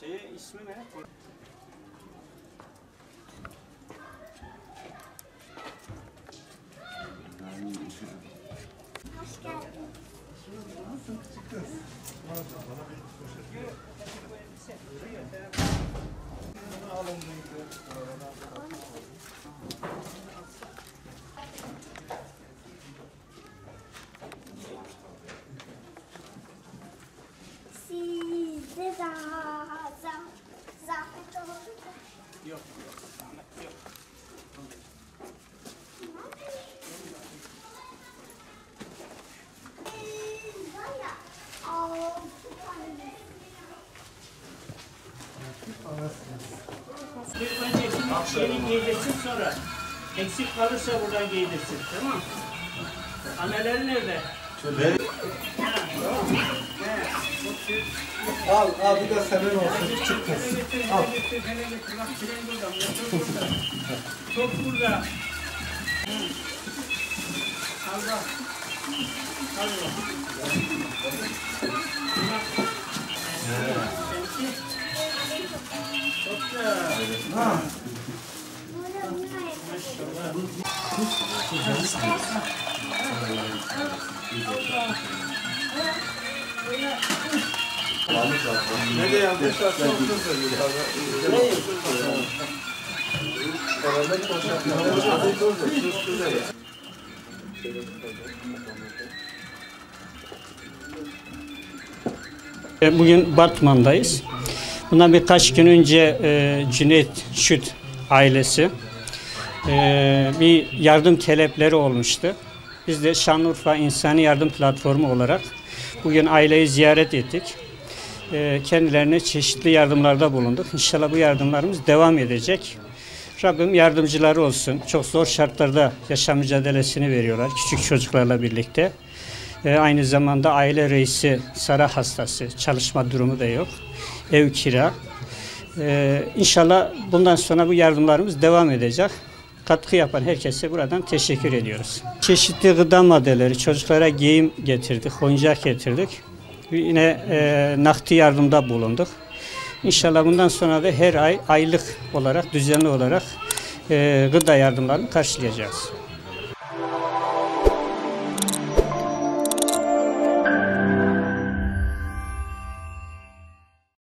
İsmi ne? Hoş geldin. Nasılsın küçük kız? Bana bir poşet ver. Bunu alın Sizde zahmet olur mu? Yok. Zahmet yok. Var ya, 6 tane. Bir önce şeyini giydirsin sonra. Eksik kalırsa buradan giydirsin. Tamam mı? Anneleri nerede? Al bir de senin olsun küçük kız. Al. Bak tren burada. Çok burada. Al bak. Al bak. Çok güzel. Ha. Nereye yapmışlar? Çok güzel. Bugün Batman'dayız. Bundan birkaç gün önce Cüneyt Şüt ailesi bir yardım talepleri olmuştu. Biz de Şanlıurfa İnsani Yardım Platformu olarak bugün aileyi ziyaret ettik. Kendilerine çeşitli yardımlarda bulunduk. İnşallah bu yardımlarımız devam edecek. Rabbim yardımcıları olsun. Çok zor şartlarda yaşam mücadelesini veriyorlar küçük çocuklarla birlikte. Aynı zamanda aile reisi Sara hastası, çalışma durumu da yok. Ev kira. İnşallah bundan sonra bu yardımlarımız devam edecek. Katkı yapan herkese buradan teşekkür ediyoruz. Çeşitli gıda maddeleri, çocuklara giyim getirdik, oyuncak getirdik. Yine nakdi yardımda bulunduk. İnşallah bundan sonra da her ay aylık olarak, düzenli olarak gıda yardımlarını karşılayacağız.